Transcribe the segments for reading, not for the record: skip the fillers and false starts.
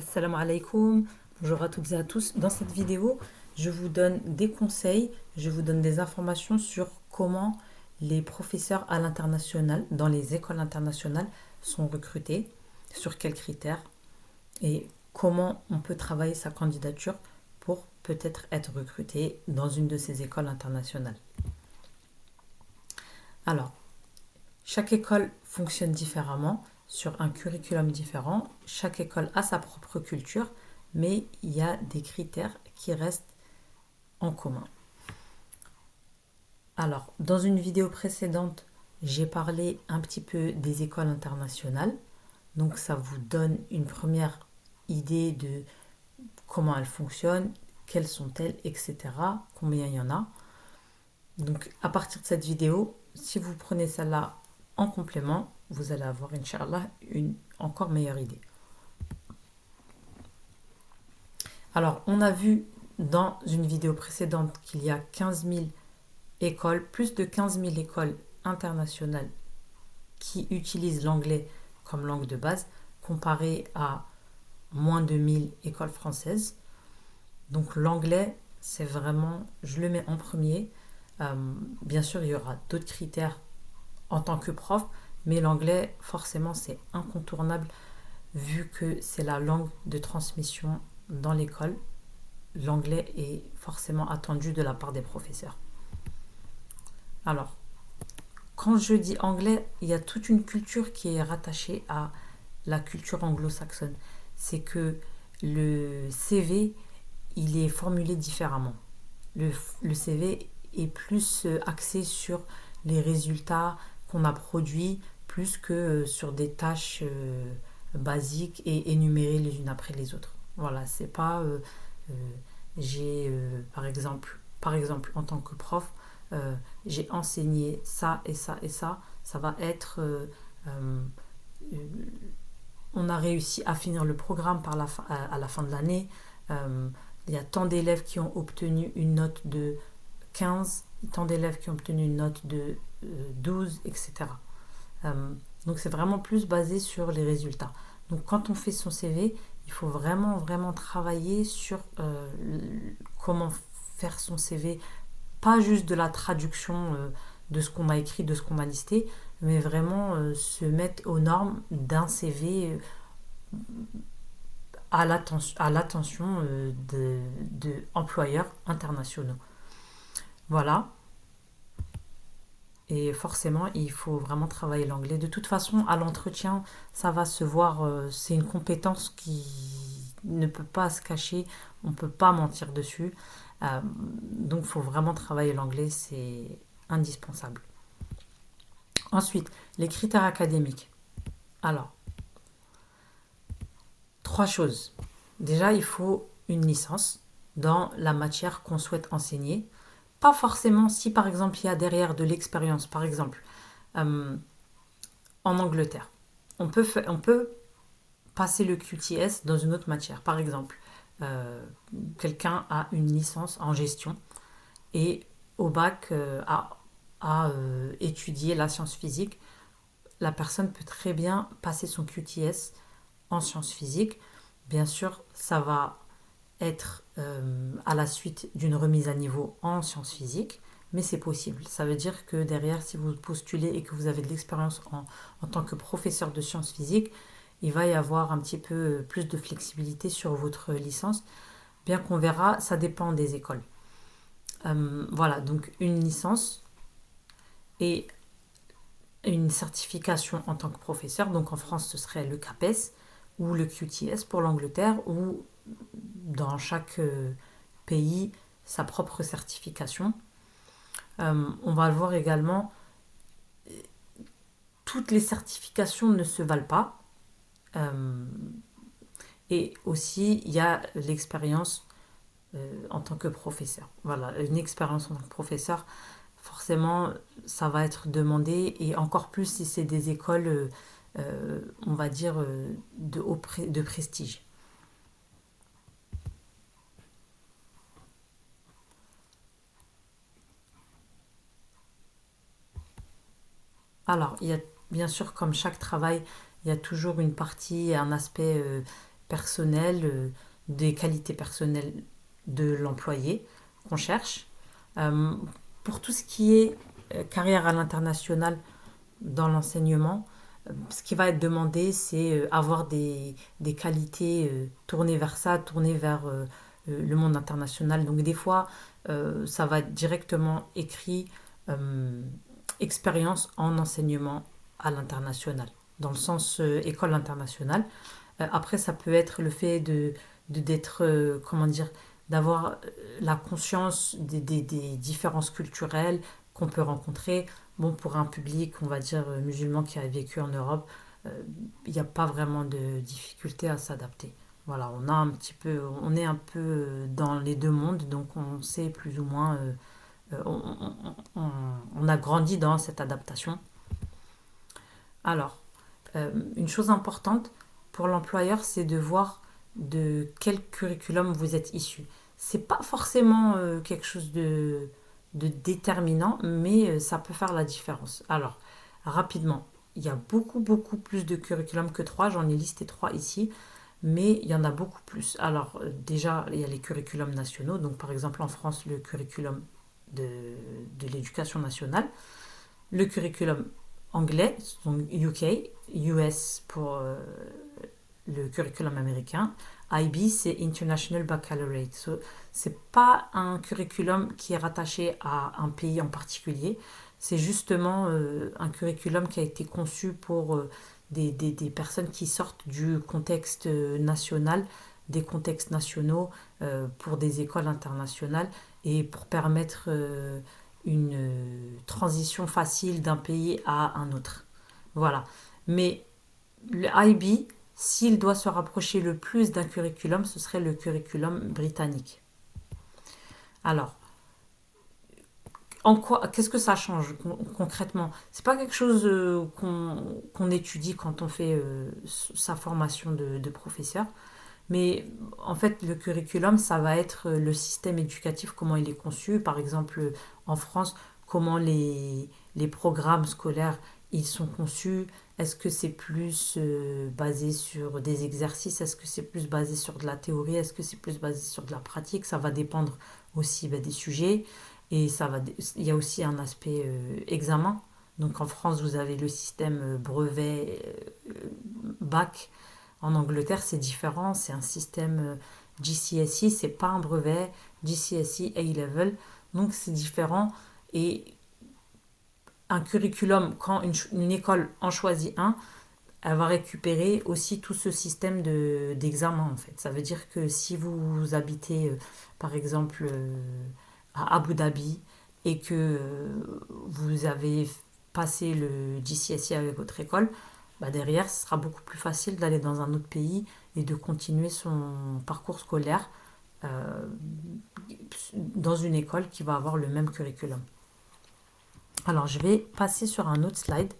Assalamu alaikum, bonjour à toutes et à tous. Dans cette vidéo, je vous donne des conseils, je vous donne des informations sur comment les professeurs à l'international, dans les écoles internationales, sont recrutés, sur quels critères et comment on peut travailler sa candidature pour peut-être être recruté dans une de ces écoles internationales. Alors, chaque école fonctionne différemment, sur un curriculum différent. Chaque école a sa propre culture, mais il y a des critères qui restent en commun. Alors, dans une vidéo précédente, j'ai parlé un petit peu des écoles internationales. Donc, ça vous donne une première idée de comment elles fonctionnent, quelles sont-elles, etc. Combien il y en a. Donc, à partir de cette vidéo, si vous prenez celle-là en complément, vous allez avoir, Inch'Allah, une encore meilleure idée. Alors, on a vu dans une vidéo précédente qu'il y a 15 000 écoles, plus de 15 000 écoles internationales qui utilisent l'anglais comme langue de base, comparé à moins de 1000 écoles françaises. Donc l'anglais, c'est vraiment, je le mets en premier. Bien sûr, il y aura d'autres critères en tant que prof, mais l'anglais, forcément, c'est incontournable vu que c'est la langue de transmission dans l'école. L'anglais est forcément attendu de la part des professeurs. Alors, quand je dis anglais, il y a toute une culture qui est rattachée à la culture anglo-saxonne. C'est que le CV, il est formulé différemment. Le CV est plus axé sur les résultats qu'on a produits, plus que sur des tâches basiques et énumérées les unes après les autres. Voilà, c'est pas euh, j'ai par exemple en tant que prof, j'ai enseigné ça et ça et ça. Ça va être euh, on a réussi à finir le programme à la fin de l'année. Il y a tant d'élèves qui ont obtenu une note de 15, tant d'élèves qui ont obtenu une note de 12, etc. Donc c'est vraiment plus basé sur les résultats. Donc quand on fait son CV, il faut vraiment, vraiment travailler sur comment faire son CV, pas juste de la traduction de ce qu'on a écrit, de ce qu'on a listé, mais vraiment se mettre aux normes d'un CV à l'attention de employeurs internationaux. Voilà. Et forcément, il faut vraiment travailler l'anglais. De toute façon, à l'entretien, ça va se voir. C'est une compétence qui ne peut pas se cacher. On ne peut pas mentir dessus. Donc, il faut vraiment travailler l'anglais. C'est indispensable. Ensuite, les critères académiques. Alors, trois choses. Déjà, il faut une licence dans la matière qu'on souhaite enseigner. Pas forcément si, par exemple, il y a derrière de l'expérience. Par exemple, euh, en Angleterre, on peut passer le QTS dans une autre matière. Par exemple, euh, quelqu'un a une licence en gestion et au bac a étudié la science physique. La personne peut très bien passer son QTS en sciences physiques. Bien sûr, ça va être à la suite d'une remise à niveau en sciences physiques, mais c'est possible. Ça veut dire que derrière, si vous postulez et que vous avez de l'expérience en tant que professeur de sciences physiques, il va y avoir un petit peu plus de flexibilité sur votre licence, bien qu'on verra, ça dépend des écoles. Voilà, donc une licence et une certification en tant que professeur. Donc en France, ce serait le CAPES ou le QTS pour l'Angleterre, ou dans chaque pays sa propre certification. On va le voir également, toutes les certifications ne se valent pas. Euh, et aussi, il y a l'expérience en tant que professeur. Voilà, une expérience en tant que professeur, forcément, ça va être demandé, et encore plus si c'est des écoles, on va dire, de prestige. Alors, il y a bien sûr, comme chaque travail, il y a toujours une partie, un aspect personnelles, des qualités personnelles de l'employé qu'on cherche. Euh, pour tout ce qui est carrière à l'international dans l'enseignement, ce qui va être demandé, c'est avoir des qualités tournées vers ça, tournées vers le monde international. Donc des fois, ça va être directement écrit euh, expérience en enseignement à l'international, dans le sens école internationale. Après, ça peut être le fait d'être, comment dire, d'avoir la conscience des différences culturelles qu'on peut rencontrer. Bon, pour un public, on va dire, musulman qui a vécu en Europe, il n'y a pas vraiment de difficulté à s'adapter. Voilà, on est un peu dans les deux mondes, donc on sait plus ou moins, on a grandi dans cette adaptation. Alors, une chose importante pour l'employeur, c'est de voir de quel curriculum vous êtes issu. C'est pas forcément quelque chose de déterminant, mais ça peut faire la différence. Alors, rapidement, il y a beaucoup plus de curriculums que trois. J'en ai listé trois ici, mais il y en a beaucoup plus. Alors, déjà, il y a les curriculums nationaux. Donc, par exemple, en France, le curriculum de, de l'éducation nationale, le curriculum anglais, donc UK, US pour le curriculum américain. IB, c'est International Baccalaureate. C'est pas un curriculum qui est rattaché à un pays en particulier. C'est justement un curriculum qui a été conçu pour des personnes qui sortent du contexte national, des contextes nationaux, pour des écoles internationales et pour permettre une transition facile d'un pays à un autre. Voilà. Mais le IB, s'il doit se rapprocher le plus d'un curriculum, ce serait le curriculum britannique. Alors, qu'est-ce que ça change concrètement? C'est pas quelque chose qu'on étudie quand on fait sa formation de professeur, mais en fait, le curriculum, ça va être le système éducatif, comment il est conçu. Par exemple, en France, comment les programmes scolaires ils sont conçus. Est-ce que c'est plus basé sur des exercices? Est-ce que c'est plus basé sur de la théorie? Est-ce que c'est plus basé sur de la pratique? Ça va dépendre aussi des sujets. Et il y a aussi un aspect examen. Donc en France, vous avez le système brevet bac. En Angleterre, c'est différent. C'est un système GCSE, c'est pas un brevet. GCSE A-level. Donc c'est différent. Et un curriculum, quand une école en choisit un, elle va récupérer aussi tout ce système d'examen en fait. Ça veut dire que si vous habitez par exemple à Abu Dhabi et que vous avez passé le GCSE avec votre école, bah derrière, ce sera beaucoup plus facile d'aller dans un autre pays et de continuer son parcours scolaire euh, dans une école qui va avoir le même curriculum. Alors, je vais passer sur un autre slide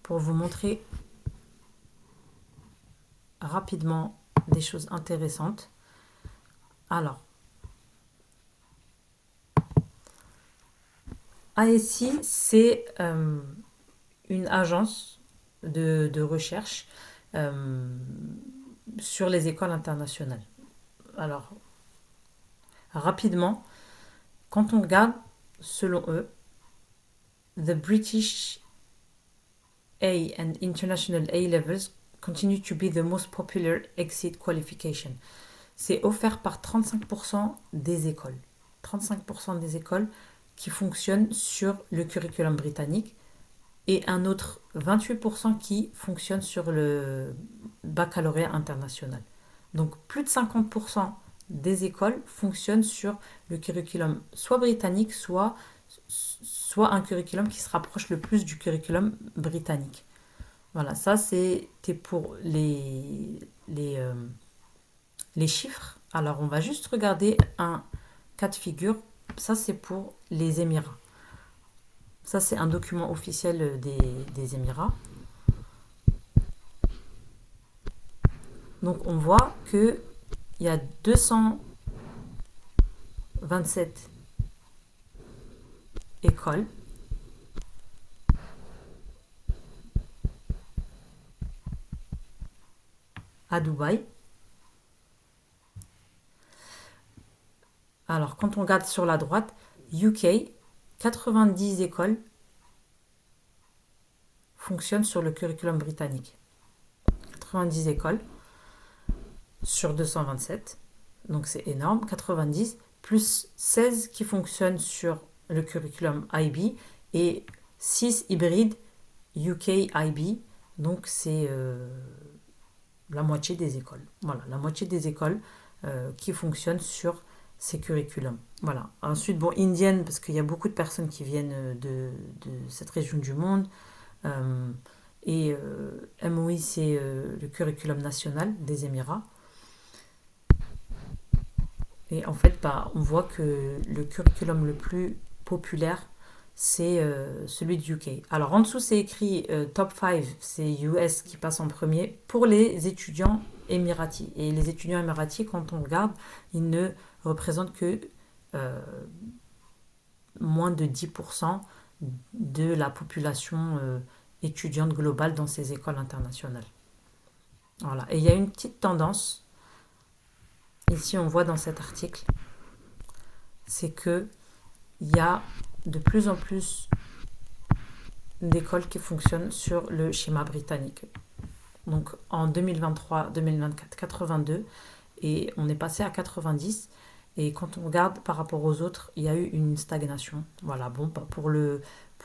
pour vous montrer rapidement des choses intéressantes. Alors, ASI, c'est une agence de recherche euh, sur les écoles internationales. Alors, rapidement, quand on regarde, selon eux, the British A and International A levels continue to be the most popular exit qualification. C'est offert par 35% des écoles. 35% des écoles qui fonctionnent sur le curriculum britannique et un autre 28% qui fonctionnent sur le baccalauréat international. Donc plus de 50% des écoles fonctionnent sur le curriculum soit britannique, soit un curriculum qui se rapproche le plus du curriculum britannique. Voilà, ça c'était pour les chiffres. Alors on va juste regarder un cas de figure. Ça c'est pour les Émirats. Ça c'est un document officiel des Émirats. Donc on voit qu'il y a 227 écoles à Dubaï. Alors, quand on regarde sur la droite, UK, 90 écoles fonctionnent sur le curriculum britannique. 90 écoles sur 227, donc c'est énorme. 90 plus 16 qui fonctionnent sur le curriculum IB et 6 hybrides UK IB, donc c'est la moitié des écoles. Voilà, la moitié des écoles qui fonctionnent sur ces curriculums. Voilà. Ensuite, bon, indienne, parce qu'il y a beaucoup de personnes qui viennent de cette région du monde. Et MOI, c'est le curriculum national des Émirats. Et en fait, bah, on voit que le curriculum le plus populaire, c'est celui du UK. Alors en dessous, c'est écrit top 5, c'est US qui passe en premier pour les étudiants émiratis. Et les étudiants émiratis, quand on regarde, ils ne représentent que euh, moins de 10% de la population étudiante globale dans ces écoles internationales. Voilà. Et il y a une petite tendance, ici on voit dans cet article, c'est que il y a de plus en plus d'écoles qui fonctionnent sur le schéma britannique. Donc en 2023, 2024, 82, et on est passé à 90. Et quand on regarde par rapport aux autres, il y a eu une stagnation. Voilà, bon, pour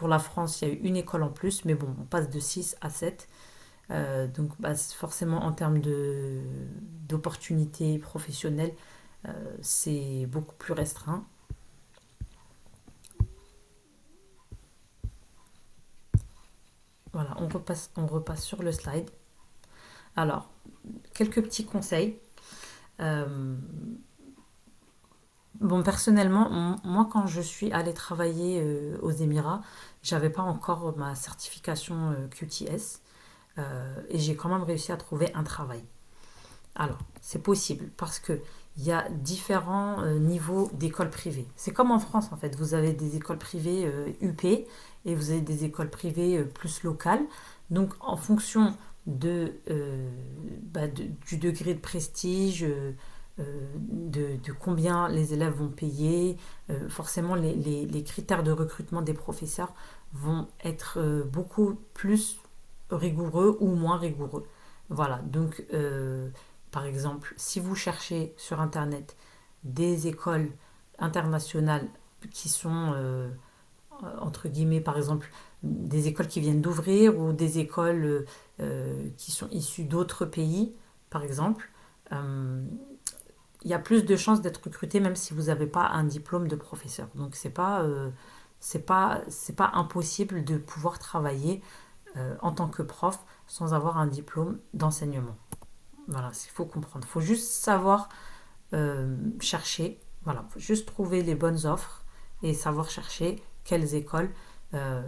la France, il y a eu une école en plus, mais bon, on passe de 6 à 7. Donc bah, forcément, en termes d'opportunités professionnelles, c'est beaucoup plus restreint. Voilà, on repasse sur le slide. Alors, quelques petits conseils. Euh, Bon, personnellement, moi, quand je suis allée travailler aux Émirats, j'avais pas encore ma certification QTS et j'ai quand même réussi à trouver un travail. Alors, c'est possible parce que il y a différents niveaux d'écoles privées. C'est comme en France en fait. Vous avez des écoles privées UP et vous avez des écoles privées plus locales. Donc, en fonction du degré de prestige, de combien les élèves vont payer, forcément les critères de recrutement des professeurs vont être beaucoup plus rigoureux ou moins rigoureux. Voilà, donc par exemple, si vous cherchez sur Internet des écoles internationales qui sont, entre guillemets, par exemple, des écoles qui viennent d'ouvrir ou des écoles qui sont issues d'autres pays, par exemple, euh, il y a plus de chances d'être recruté même si vous n'avez pas un diplôme de professeur. Donc c'est pas impossible de pouvoir travailler en tant que prof sans avoir un diplôme d'enseignement. Voilà, il faut comprendre. Il faut juste savoir chercher. Voilà, il faut juste trouver les bonnes offres et savoir chercher quelles écoles. euh,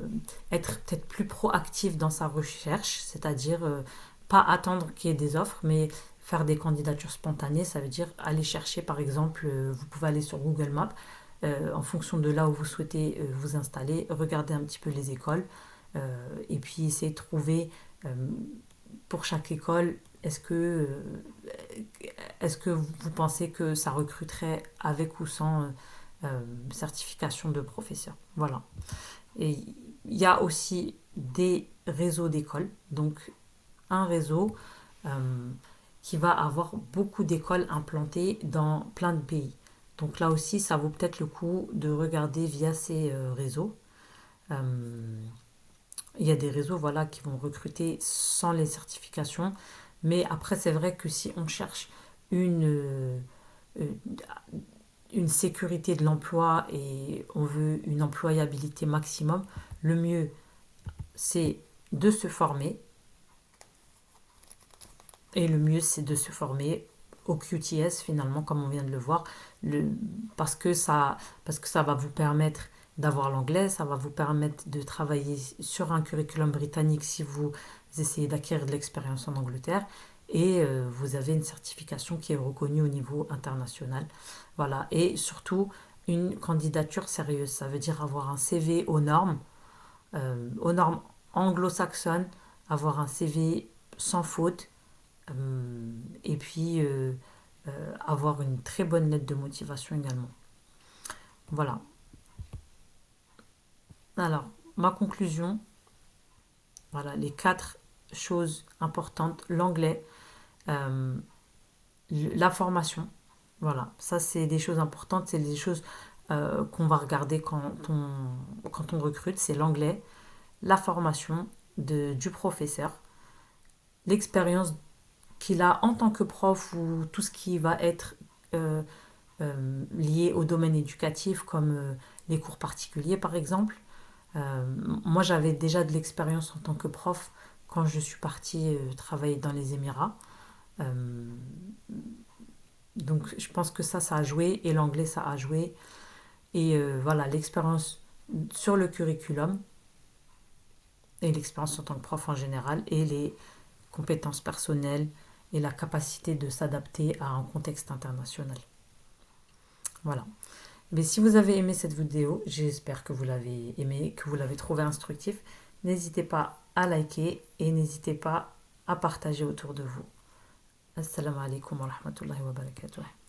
Être peut-être plus proactif dans sa recherche, c'est-à-dire pas attendre qu'il y ait des offres, mais faire des candidatures spontanées. Ça veut dire aller chercher, par exemple, vous pouvez aller sur Google Maps, en fonction de là où vous souhaitez vous installer, regarder un petit peu les écoles et puis essayer de trouver pour chaque école, est-ce que vous pensez que ça recruterait avec ou sans certification de professeur? Voilà. Et il y a aussi des réseaux d'écoles. Donc un réseau euh, qui va avoir beaucoup d'écoles implantées dans plein de pays. Donc là aussi, ça vaut peut-être le coup de regarder via ces réseaux. Euh, il y a des réseaux voilà, qui vont recruter sans les certifications. Mais après, c'est vrai que si on cherche une, euh, une sécurité de l'emploi et on veut une employabilité maximum, le mieux, c'est de se former. Et le mieux, c'est de se former au QTS, finalement, comme on vient de le voir, le, parce, que ça, parce que ça va vous permettre d'avoir l'anglais, ça va vous permettre de travailler sur un curriculum britannique si vous essayez d'acquérir de l'expérience en Angleterre, et vous avez une certification qui est reconnue au niveau international. Voilà, et surtout une candidature sérieuse, ça veut dire avoir un CV aux normes anglo-saxonnes, avoir un CV sans faute, Et puis avoir une très bonne lettre de motivation également. Voilà. Alors, ma conclusion, voilà, les 4 choses importantes, l'anglais, euh, la formation, voilà, ça c'est des choses importantes, c'est des choses qu'on va regarder quand on recrute, c'est l'anglais, la formation du professeur, l'expérience qu'il a en tant que prof ou tout ce qui va être euh, lié au domaine éducatif comme les cours particuliers par exemple. Moi j'avais déjà de l'expérience en tant que prof quand je suis partie travailler dans les Émirats. Euh, donc je pense que ça a joué et l'anglais ça a joué. Et voilà, l'expérience sur le curriculum et l'expérience en tant que prof en général et les compétences personnelles et la capacité de s'adapter à un contexte international. Voilà. Mais si vous avez aimé cette vidéo, j'espère que vous l'avez aimé, que vous l'avez trouvé instructif. N'hésitez pas à liker et n'hésitez pas à partager autour de vous. Assalamu alaikum wa rahmatullahi wa barakatuh.